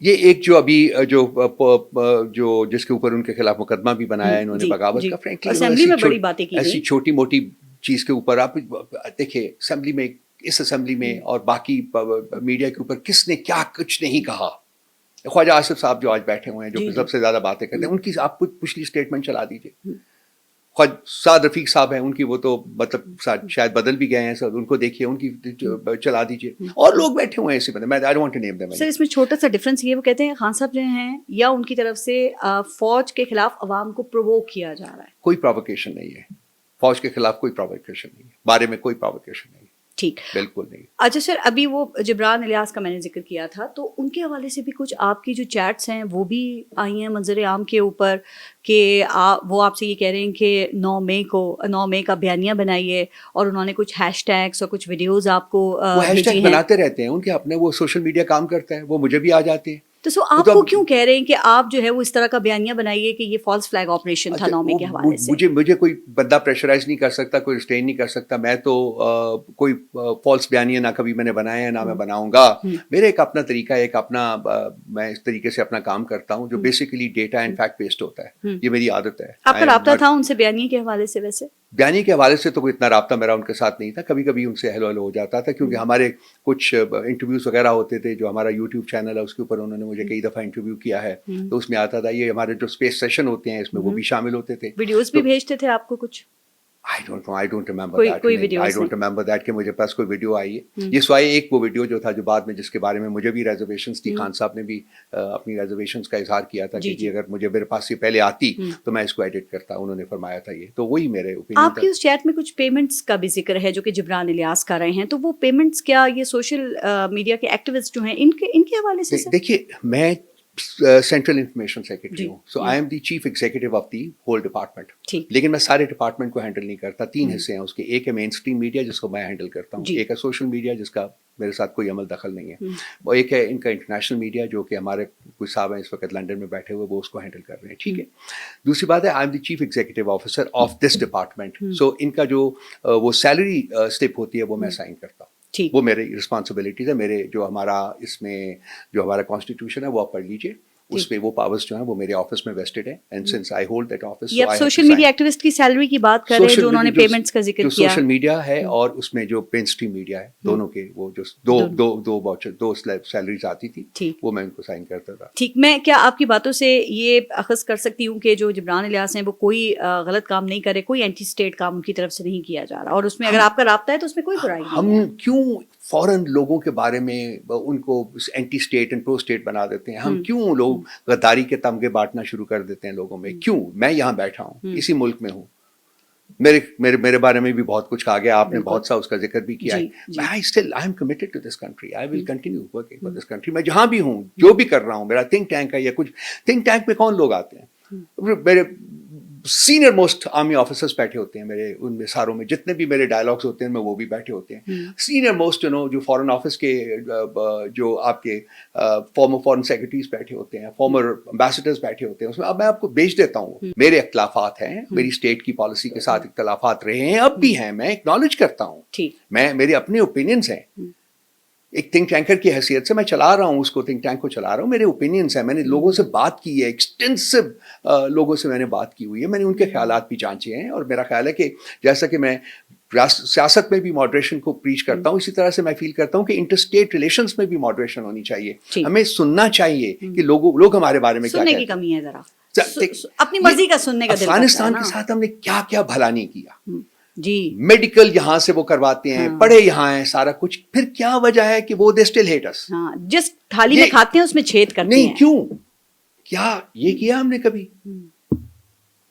یہ ایک جو ابھی جو جس کے اوپر ان کے خلاف مقدمہ بھی بنایا انہوں نے بغاوت کا, فرینکلی اسمبلی میں بڑی باتیں کی, ایسی چھوٹی موٹی چیز کے اوپر آپ دیکھیں اسمبلی میں, اس اسمبلی میں اور باقی میڈیا کے اوپر کس نے کیا کچھ نہیں کہا. خواجہ آصف صاحب جو آج بیٹھے ہوئے ہیں جو سب سے زیادہ باتیں کرتے ہیں, ان کی آپ پچھلی اسٹیٹمنٹ چلا دیجیے. سعد رفیق صاحب ہیں, ان کی وہ تو مطلب شاید بدل بھی گئے ہیں سر, ان کو دیکھیے, ان کی چلا دیجیے. اور لوگ بیٹھے ہوئے ہیں ایسے بندے, میں I don't want to name them. Sir اس میں چھوٹا سا ڈفرینس یہ, وہ کہتے ہیں خان صاحب جو ہیں یا ان کی طرف سے فوج کے خلاف عوام کو پرووک کیا جا رہا ہے. کوئی پرووکیشن نہیں ہے, فوج کے خلاف کوئی پرووکیشن نہیں ہے, بارے میں کوئی پرووکیشن نہیں ہے. ٹھیک, بالکل نہیں. اچھا سر, ابھی وہ جبران الیاس کا میں نے ذکر کیا تھا, تو ان کے حوالے سے بھی کچھ آپ کی جو چیٹس ہیں وہ بھی آئی ہیں منظر عام کے اوپر کہ وہ آپ سے یہ کہہ رہے ہیں کہ 9 مئی کا بیانیہ بنائیے, اور انہوں نے کچھ ہیش ٹیگس اور کچھ ویڈیوز آپ کو ہیش ٹیگ بناتے رہتے ہیں, ان کے اپنے وہ سوشل میڈیا کام کرتا ہے, وہ مجھے بھی آ جاتے ہیں. تو آپ کو کیوں کہہ رہے ہیں کہ آپ جو ہے وہ اس طرح کا بیانیہ بنائیے کہ یہ فالس فلیگ آپریشن تھا 9 مئی کے حوالے سے؟ مجھے کوئی بندہ پریشرائز نہیں کر سکتا, کوئی ریسٹرین نہیں کر سکتا. میں تو کوئی فالس بیانیہ نہ کبھی میں نے بنایا ہے, نہ میں بناؤں گا. میرا ایک اپنا طریقہ ہے, ایک اپنا, میں اس طریقے سے اپنا کام کرتا ہوں جو basically data and fact based ہوتا ہے. یہ میری عادت ہے. آپ کا رابطہ تھا ان سے بیانیے کے حوالے سے؟ ویسے بیانی کے حوالے سے تو کوئی اتنا رابطہ میرا ان کے ساتھ نہیں تھا, کبھی کبھی ان سے ہیلو ہو جاتا تھا, کیونکہ ہمارے کچھ انٹرویوز وغیرہ ہوتے تھے, جو ہمارا یوٹیوب چینل ہے اس کے اوپر انہوں نے مجھے کئی دفعہ انٹرویو کیا ہے, تو اس میں آتا تھا. یہ ہمارے جو اسپیس سیشن ہوتے ہیں اس میں وہ بھی شامل ہوتے تھے. ویڈیوز بھی بھیجتے تھے آپ کو کچھ؟ I don't remember that کہ مجھے پاس کوئی ویڈیو آئی ہے. یہ سوائے ایک وہ ویڈیو جو تھا جو بعد میں جس کے بارے میں مجھے بھی ریزرویشنز تھی, خان صاحب نے بھی اپنی ریزرویشنز کا اظہار کیا تھا کہ اگر مجھے میرے پاس سے پہلے آتی تو میں اس کو ایڈٹ کرتا, انہوں نے فرمایا تھا. یہ تو وہی میرے اوپینین. آپ کی اس چیٹ میں کچھ پیمنٹس کا بھی ذکر ہے جو کہ جبران الیاس کر رہے ہیں, تو وہ پیمنٹس کیا یہ سوشل میڈیا کے ایکٹیوسٹ جو ہیں ان کے حوالے سے؟ دیکھیے میں سینٹرل انفارمیشن سیکرٹری ہوں, so I am the chief executive of the whole department. لیکن میں سارے ڈپارٹمنٹ کو ہینڈل نہیں کرتا. 3 حصے ہیں اس کے, ایک ہے مین اسٹریم میڈیا جس کو میں ہینڈل کرتا ہوں, ایک ہے سوشل میڈیا جس کا میرے ساتھ کوئی عمل دخل نہیں ہے, اور ایک ہے ان کا انٹرنیشنل میڈیا جو کہ ہمارے کوئی صاحب ہیں اس وقت لنڈن میں بیٹھے ہوئے, وہ اس کو ہینڈل کر رہے ہیں. ٹھیک ہے. دوسری بات ہے I am the chief executive officer of this department, so ان کا جو وہ سیلری سلپ ہوتی ہے وہ میں سائن کرتا ہوں. وہ میری رسپانسبلٹیز ہے. میرے جو ہمارا اس میں جو ہمارا کانسٹیٹیوشن ہے وہ آپ پڑھ لیجیے, اس پہ وہ پاورز جو ہیں وہ میرے آفس میں ویسٹڈ ہیں and since I hold that office یہ آپ سوشل میڈیا ایکٹیوسٹ کی سیلری کی بات کر رہے ہیں جو انہوں نے پیمنٹس کا ذکر جو کیا. سوشل میڈیا ہے اور اس میں جو مین اسٹریم میڈیا ہے دونوں کے وہ جو دو سیلریز آتی تھی وہ میں ان کو سائن کرتا تھا. ٹھیک. میں کیا آپ کی باتوں سے یہ اخذ کر سکتی ہوں کہ جو جبران الیاس ہیں وہ کوئی غلط کام نہیں کرے, کوئی اینٹی اسٹیٹ کام ان کی طرف سے نہیں کیا جا رہا, اور اس میں اگر آپ کا رابطہ ہے تو اس میں کوئی برائی نہیں ہے. ہم کیوں فوراً لوگوں کے بارے میں ان کو anti state and pro state بنا دیتے ہیں؟ ہم کیوں لوگ غداری کے تمغے بانٹنا شروع کر دیتے ہیں لوگوں میں؟ کیوں؟ میں یہاں بیٹھا ہوں, اسی ملک میں ہوں, میرے بارے میں بھی بہت کچھ کہا گیا, آپ نے بہت سا اس کا ذکر بھی کیا ہے. I am committed to this country. I will continue working for this country. میں جہاں بھی ہوں, جو بھی کر رہا ہوں, میرا تھنک ٹینک ہے یا کچھ. تھنک ٹینک میں کون لوگ آتے ہیں؟ میرے سینئر موسٹ آرمی آفیسرز بیٹھے ہوتے ہیں میرے, ان میں ساروں میں جتنے بھی میرے ڈائلاگس ہوتے ہیں میں وہ بھی بیٹھے ہوتے ہیں. سینئر موسٹ جو فارن آفس کے جو آپ کے فارمر فارن سیکرٹریز بیٹھے ہوتے ہیں, فارمر امبیسڈرز بیٹھے ہوتے ہیں, اس میں اب میں آپ کو بیچ دیتا ہوں. میرے اختلافات ہیں, میری اسٹیٹ کی پالیسی کے ساتھ اختلافات رہے ہیں, اب بھی ہیں, میں اکنالج کرتا ہوں. میں میرے اپنے اوپینینس ہیں, ایک تھنک ٹینکر کی حیثیت سے میں چلا رہا ہوں اس کو, تھنک ٹینک کو چلا رہا ہوں. میرے اوپینینس ہیں, میں نے لوگوں سے بات کی ہے, ایکسٹینسو لوگوں سے میں نے بات کی ہوئی ہے, میں نے ان کے خیالات بھی جانچے ہیں. اور میرا خیال ہے کہ جیسا کہ میں سیاست میں بھی ماڈریشن کو پریچ کرتا ہوں, اسی طرح سے میں فیل کرتا ہوں کہ انٹر اسٹیٹ ریلیشنز میں بھی ماڈریشن ہونی چاہیے. ہمیں سننا چاہیے کہ لوگ ہمارے بارے میں کیا کہتے ہیں. سننے کی کمی ہے ذرا, اپنی مرضی کا سننے کا دل کرتا ہے. افغانستان کے ساتھ ہم نے کیا کیا بھلا نہیں کیا. جی, میڈیکل یہاں سے وہ کرواتے ہیں, پڑھے یہاں ہیں, سارا کچھ. پھر کیا وجہ ہے کہ وہ دے اسٹل ہیٹ اس. ہاں, جس تھالی میں کھاتے ہیں اس میں چھید کرتے ہیں. نہیں, کیوں؟ کیا یہ کیا ہم نے کبھی؟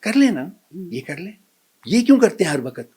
کر لیں نا, یہ کر لیں. یہ کیوں کرتے ہیں ہر وقت؟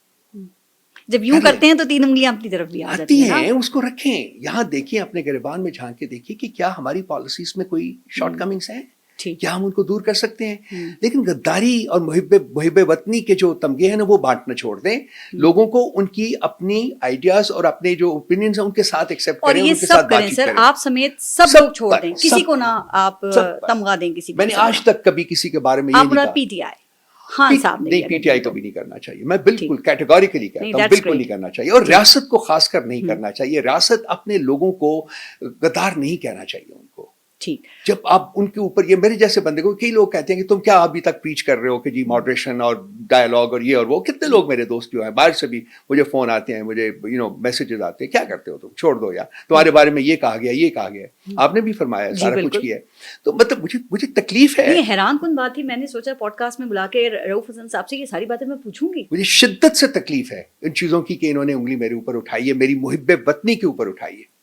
جب یوں کرتے ہیں تو 3 انگلیاں اپنی طرف بھی آتی ہیں. اس کو رکھیں یہاں, دیکھیں اپنے گریبان میں جھانک کے دیکھیں کہ کیا ہماری پالیسیز میں کوئی شارٹ کمنگس ہیں, کیا ہم ان کو دور کر سکتے ہیں. لیکن غداری اور محب وطنی کے جو تمغے ہیں نا وہ بانٹنا چھوڑ دیں. لوگوں کو ان کی اپنی آئیڈیاز اور اپنے جو اوپینینز ہیں ان کے ساتھ ایکسیپٹ کریں, ان کے ساتھ بات چیت کریں. سر آپ سمیت سب لوگ چھوڑ دیں, کسی کو نہ آپ تمغہ دیں کسی کو. میں نے آج تک کبھی کسی کے بارے میں یہ نہیں کہا. پی ٹی آئی خان صاحب نے, نہیں, پی ٹی آئی کو بھی نہیں کرنا چاہیے. میں بالکل کیٹیگوریکلی کہتا ہوں بالکل نہیں کرنا چاہیے. اور ریاست کو خاص کر نہیں کرنا چاہیے. ریاست اپنے لوگوں کو غدار نہیں کہنا چاہیے ان کو. ٹھیک. جب آپ ان کے اوپر, یہ میرے جیسے بندے کو کئی لوگ کہتے ہیں کہ تم کیا ابھی تک پریچ کر رہے ہو کہ جی ماڈریشن اور ڈائلاگ اور یہ اور وہ. کتنے لوگ میرے دوست جو ہیں باہر سے بھی مجھے فون آتے ہیں, مجھے میسیجز آتے ہیں, کیا کرتے ہو تم, چھوڑ دو یار, تمہارے بارے میں یہ کہا گیا, یہ کہا گیا. آپ نے بھی فرمایا, سارا کچھ کیا ہے. تو مطلب مجھے تکلیف ہے. یہ حیران کن بات تھی, میں نے سوچا پوڈ کاسٹ میں بلا کے رؤوف حسن صاحب سے یہ ساری باتیں میں پوچھوں گی. مجھے شدت سے تکلیف ہے ان چیزوں کی کہ انہوں نے انگلی میرے اوپر اٹھائی ہے, میری محب وطنی کے اوپر اٹھائی ہے,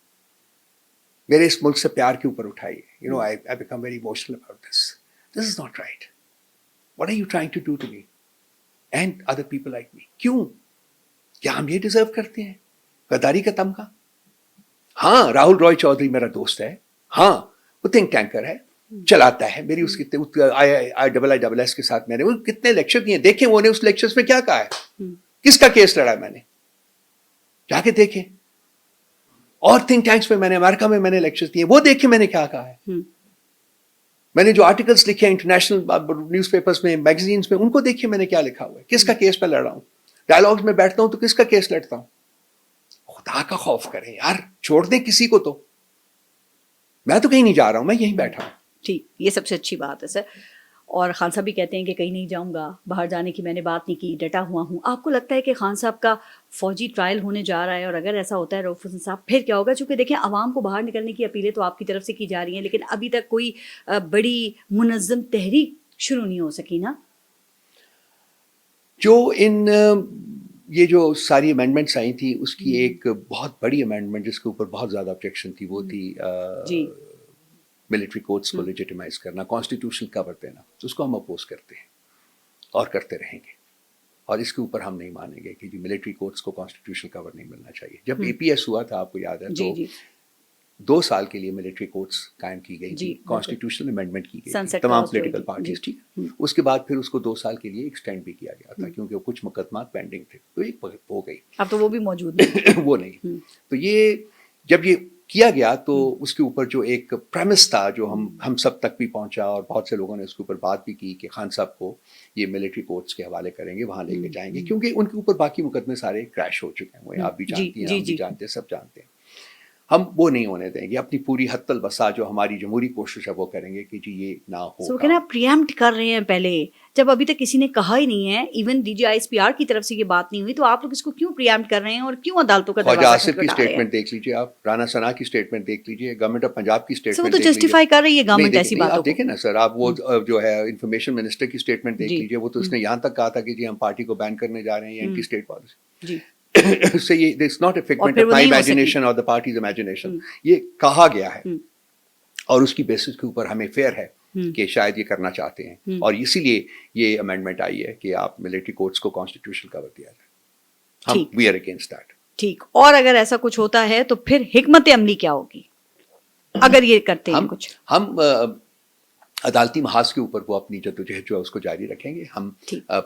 میرے اس ملک سے پیار کے اوپر اٹھائی. I become very emotional about this. This is not right. What are you trying to do to me and other people like me? کیوں؟ کیا ہم یہ ڈیزرو کرتے ہیں غداری کا تمغہ؟ ہاں, راہل رائے چودھری میرا دوست ہے, ہاں وہ تھنک ٹینکر ہے, چلاتا ہے. میری اس کی IISS کے ساتھ میں نے کتنے لیکچر دیے, دیکھیں وہ نے اس لیکچرز میں کیا کہا ہے, کس کا کیس لڑا ہے میں نے, جا کے دیکھیں. اور تھنک ٹینکس میں نے امریکہ میں نے لیکچرز دیے, وہ دیکھیں میں نے کیا کہا ہے. میں نے جو آرٹیکلس لکھے ہیں انٹرنیشنل نیوز پیپرز میں, میگزینس میں, ان کو دیکھیں میں نے کیا لکھا ہوا ہے, کس کا کیس میں لڑ رہا ہوں. ڈائلاگز میں بیٹھتا ہوں تو کس کا کیس لڑتا ہوں. خدا کا خوف کریں یار, چھوڑ دیں کسی کو. تو میں تو کہیں نہیں جا رہا ہوں, میں یہیں بیٹھا ہوں. ٹھیک, یہ سب سے اچھی بات ہے سر. اور خان صاحب بھی کہتے ہیں کہ کہیں نہیں جاؤں گا, باہر جانے کی میں نے بات نہیں کی, ڈٹا ہوا ہوں. آپ کو لگتا ہے کہ خان صاحب کا فوجی ٹرائل ہونے جا رہا ہے, اور اگر ایسا ہوتا ہے رؤوف حسن صاحب پھر کیا ہوگا؟ چونکہ دیکھیں عوام کو باہر نکلنے کی اپیلیں تو آپ کی طرف سے کی جا رہی ہیں, لیکن ابھی تک کوئی بڑی منظم تحریک شروع نہیں ہو سکی نا. جو یہ جو ساری امینڈمنٹس آئی تھیں اس کی ایک بہت بڑی امینڈمنٹ جس کے اوپر بہت زیادہ آبجیکشن تھی وہ تھی ملٹری کورٹس کو لیجیٹیمائز کرنا, کانسٹیٹیوشن کور دینا. اس کو ہم اپوز کرتے ہیں اور کرتے رہیں گے, اور اس کے اوپر ہم نہیں مانیں گے کہ جی ملٹری کورٹس کو کانسٹیٹیوشن کور نہیں ملنا چاہیے. جب APS ہوا تھا, آپ کو یاد ہے, تو 2 سال کے لیے ملٹری کورٹس قائم کی گئی تھی, کانسٹیٹیوشنل امینڈمنٹ کی گئی تھی تمام پولیٹیکل پارٹیز. ٹھیک, اس کے بعد پھر اس کو 2 سال کے لیے ایکسٹینڈ بھی کیا گیا تھا کیونکہ کچھ مقدمات پینڈنگ تھے, تو ایک ہو گئی. اب تو وہ بھی موجود نہیں. وہ نہیں. تو یہ جب یہ کیا گیا تو اس کے اوپر جو ایک پریمس تھا جو ہم سب تک بھی پہنچا, اور بہت سے لوگوں نے اس کے اوپر بات بھی کی کہ خان صاحب کو یہ ملٹری کورٹس کے حوالے کریں گے, وہاں لے کے جائیں گے, کیونکہ ان کے اوپر باقی مقدمے سارے کریش ہو چکے ہیں. وہ آپ بھی جانتی ہیں, ہم بھی جانتے ہیں, سب جانتے ہیں. ہم وہ نہیں ہونے دیں گے. اپنی پوری حد البسا جو ہماری جمہوری کوشش ہے وہ کریں گے کہ جی یہ نہ ہو. سو کہنا پریمپٹ کر رہے ہیں پہلے, جب ابھی تک کسی نے کہا ہی نہیں ہے, even D G I S P R کی طرف سے یہ بات نہیں ہوئی, تو آپ لوگ اس کو کیوں پریمپٹ کر رہے ہیں اور کیوں عدالتوں کا خواجہ دروازہ آصف کی اسٹیٹمنٹ دیکھ لیجیے آپ, رانا ثنا کی اسٹیٹمنٹ دیکھ لیجیے, گورنمنٹ آف پنجاب کی اسٹیٹمنٹ تو دیکھ لیجیے. جسٹیفائی کر رہی ہے گورنمنٹ ایسی باتوں آپ کو. دیکھیں نا سر, آپ وہ جو ہے انفارمیشن منسٹر کی اسٹیٹمنٹ دیکھ لیجیے, وہ تو اس نے یہاں تک کہا تھا کہ جی ہم پارٹی کو بین کرنے جا رہے ہیں, اینٹی اسٹیٹ پالیسی. جی سے یہ it's not a figment of my imagination اور دی پارٹیز امیجنیشن, یہ کہا گیا ہے اور اس کی بیسس کے اوپر ہمیں فیئر ہے کہ شاید یہ کرنا چاہتے ہیں, اور اسی لیے یہ امینڈمنٹ آئی ہے کہ آپ ملٹری کورٹس کو کانسٹیٹیوشن کور دیا جائے. ہم وی آر اگینسٹ دیٹ. ٹھیک, اور اگر ایسا کچھ ہوتا ہے تو پھر حکمت عملی کیا ہوگی اگر یہ کرتے ہیں کچھ؟ ہم عدالتی محاذ کے اوپر وہ اپنی جدوجہد جو ہے اس کو جاری رکھیں گے, ہم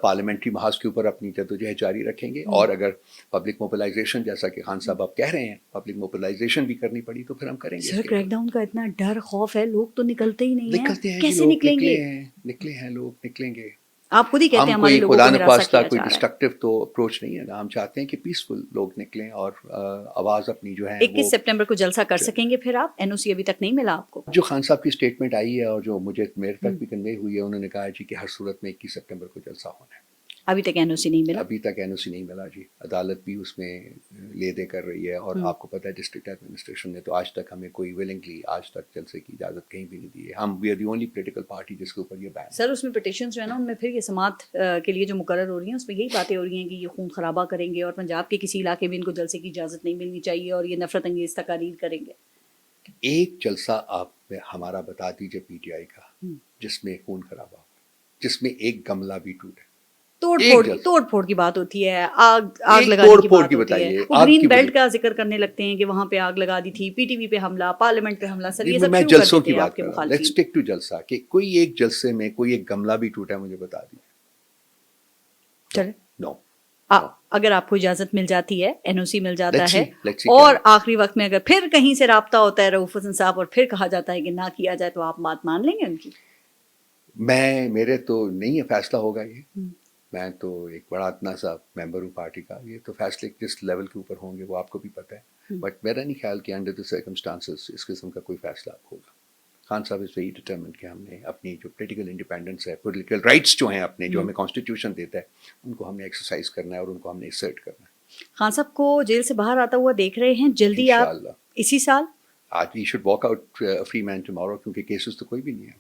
پارلیمنٹری محاذ کے اوپر اپنی جدوجہد جاری رکھیں گے, اور اگر پبلک موبلائزیشن جیسا کہ خان صاحب آپ کہہ رہے ہیں پبلک موبلائزیشن بھی کرنی پڑی تو پھر ہم کریں گے. سر کریک ڈاؤن کا اتنا ڈر خوف ہے, لوگ تو نکلتے ہی نہیں ہیں. نکلتے ہیں, کیسے نکلیں گے؟ نکلے ہیں لوگ, نکلیں گے. آپ خود ہی کہتے ہیں ہم ہمارے کوئی لوگوں خدا کو نخواستہ ہراساں کیا کوئی جا رہا ہے. ڈسٹرکٹیو تو اپروچ نہیں ہے نا, ہم چاہتے ہیں کہ پیسفل لوگ نکلیں اور آواز اپنی جو ہے 21 سپٹمبر کو جلسہ کر سکیں گے پھر آپ؟ این او سی ابھی تک نہیں ملا آپ کو؟ جو خان صاحب کی اسٹیٹمنٹ آئی ہے اور جو مجھے میرے تک بھی کنوے ہوئی ہے, انہوں نے کہا جی کہ ہر صورت میں 21 سپٹمبر کو جلسہ ہونا ہے. ابھی تک این او سی نہیں ملا؟ ابھی تک این او سی نہیں ملا جی. عدالت بھی اس میں لے دے کر رہی ہے, اور آپ کو پتہ ہے ڈسٹرکٹ ایڈمنسٹریشن نے تو آج تک ہمیں کوئی ولنگلی آج تک جلسے کی اجازت کہیں بھی نہیں دی ہے. ہم we are the only political party جس کے اوپر یہ بین. سر اس میں پٹیشنز جو ہے نا, ان میں پھر یہ سماعت کے لیے جو مقرر ہو رہی ہیں اس میں یہی باتیں ہو رہی ہیں کہ یہ خون خرابہ کریں گے اور پنجاب کے کسی علاقے میں ان کو جلسے کی اجازت نہیں ملنی چاہیے اور یہ نفرت انگیز تقاریر کریں گے. ایک جلسہ آپ ہمارا بتا دیجیے پی ٹی آئی کا جس میں خون خرابہ ہو, جس میں ایک گملہ بھی ٹوٹے. توڑ پھوڑ کی بات ہوتی ہے, آگ لگانے کی بات ہوتی ہے. وہ گرین بیلٹ کا ذکر کرنے لگتے ہیں کہ وہاں پہ آگ لگا دی تھی, پی ٹی وی پہ حملہ, پارلیمنٹ پہ حملہ. سر یہ سب میں شروع کر جلسوں دیتے کی ہیں بات آپ کے کر رہا ہوں. مخالفین. لیٹس اسٹک ٹو جلسہ کہ کوئی ایک جلسے میں کوئی ایک گملہ بھی ٹوٹا ہے, مجھے بتا دیجیے. چلے نو, اگر آپ کو اجازت مل جاتی ہے, این او سی مل جاتا Let's ہے, see اور آخری وقت میں اگر پھر کہیں سے رابطہ ہوتا ہے رؤوف حسن صاحب اور پھر کہا جاتا ہے کہ نہ کیا جائے, تو آپ بات مان لیں گے ان کی؟ میرے تو نہیں ہے فیصلہ ہوگا یہ. میں تو ایک بڑا اتنا سا ممبر ہوں پارٹی کا, یہ تو فیصلے جس لیول کے اوپر ہوں گے وہ آپ کو بھی پتہ ہے. بٹ میرا نہیں خیال کہ انڈر دی سرکمسٹانسز اس قسم کا کوئی فیصلہ ہوگا. خان صاحب از ویری ڈٹرمنڈ کہ ہم نے اپنی جو پولیٹیکل انڈیپینڈنس ہے, پولیٹیکل رائٹس جو ہیں اپنے, جو ہمیں کانسٹیٹیوشن دیتا ہے, ان کو ہم نے ایکسرسائز کرنا ہے اور ان کو ہم نے اسرٹ کرنا ہے. خان صاحب کو جیل سے باہر آتا ہوا دیکھ رہے ہیں جلدی آپ انشاءاللہ. اسی سال؟ آج ہی should walk out free man tomorrow, کیونکہ کیسز تو کوئی بھی نہیں ہے.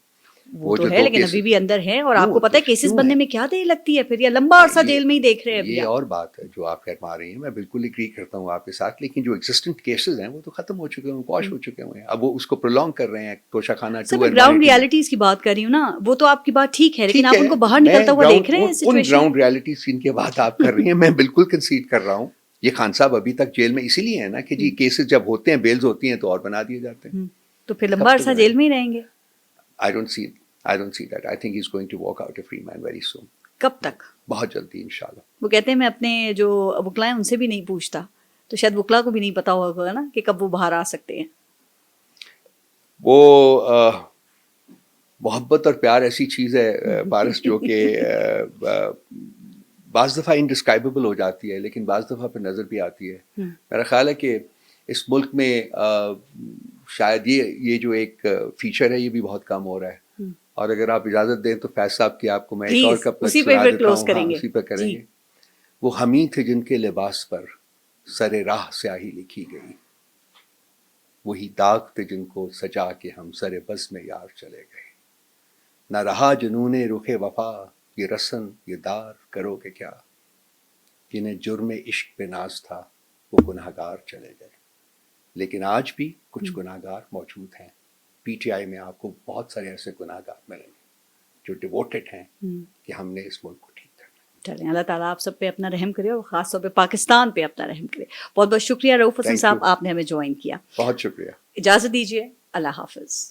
وہ تو ہے لیکن ابھی بھی اندر ہیں, اور آپ کو پتہ ہے کیسز بننے میں کیا دیر لگتی ہے, پھر یہ لمبا عرصہ جیل میں ہی دیکھ رہے ہیں. یہ اور بات ہے جو آپ فرما رہی ہیں, میں بالکل ایگری کرتا ہوں آپ کے ساتھ, لیکن جو ایگزسٹنٹ کیسز ہیں وہ تو ختم ہو چکے ہیں, واش ہو چکے ہیں. اب وہ اس کو پرولونگ کر رہے ہیں. توشہ خانہ سر میں گراؤنڈ ریالٹیز کی بات کر رہی ہوں نا, وہ تو آپ کی بات ٹھیک ہے, لیکن آپ ان کو باہر نکلتا ہوا دیکھ رہے ہیں ان گراؤنڈ ریالٹیز جن کی بات آپ کر رہی ہیں, میں بالکل کنسیڈ کر رہا ہوں. یہ خان صاحب ابھی تک جیل میں اسی لیے ہے نا کہ جی کیسز جب ہوتے ہیں, بیلز ہوتی ہیں تو اور بنا دیے جاتے ہیں. تو پھر لمبا عرصہ جیل میں ہی رہیں گے. I don't see that. I think he's going to walk out a free man very soon. کب تک؟ بہت جلدی انشاءاللہ. وہ کہتے ہیں میں اپنے جو وکلا ہیں ان سے بھی نہیں پوچھتا, تو شاید وکلا کو بھی نہیں پتا ہوگا نا کہ کب وہ باہر آ سکتے ہیں. وہ محبت اور پیار ایسی چیز ہے پارس جو کہ بعض دفعہ انڈسکرائبیبل ہو جاتی ہے, لیکن بعض دفعہ پہ نظر بھی آتی ہے. میرا خیال ہے کہ اس ملک میں شاید یہ جو ایک فیچر ہے یہ بھی بہت کم ہو رہا ہے. اور اگر آپ اجازت دیں تو فیض صاحب کی آپ کو میں ایک اور کپلٹ سنا دیتا ہوں. اسی پہ کریں گے. وہ ہمیں تھے جن کے لباس پر سر راہ سیاہی لکھی گئی, وہی داغ تھے جن کو سجا کے ہم سر بز میں یار چلے گئے. نہ رہا جنون رخ وفا, یہ رسن یہ دار کرو کہ کیا, جنہیں جرم عشق پہ ناز تھا وہ گناہگار چلے گئے. لیکن آج بھی کچھ گناہگار موجود ہیں. پی ٹی آئی میں آپ کو بہت سارے ایسے گناہگار ملیں گے جو ڈیووٹڈ ہیں کہ ہم نے اس ملک کو ٹھیک کرنا. چلیں اللہ تعالیٰ آپ سب پہ اپنا رحم کرے, اور خاص طور پہ پاکستان پہ اپنا رحم کرے. بہت بہت شکریہ رؤوف حسن صاحب, آپ نے ہمیں جوائن کیا. بہت شکریہ. اجازت دیجیے, اللہ حافظ.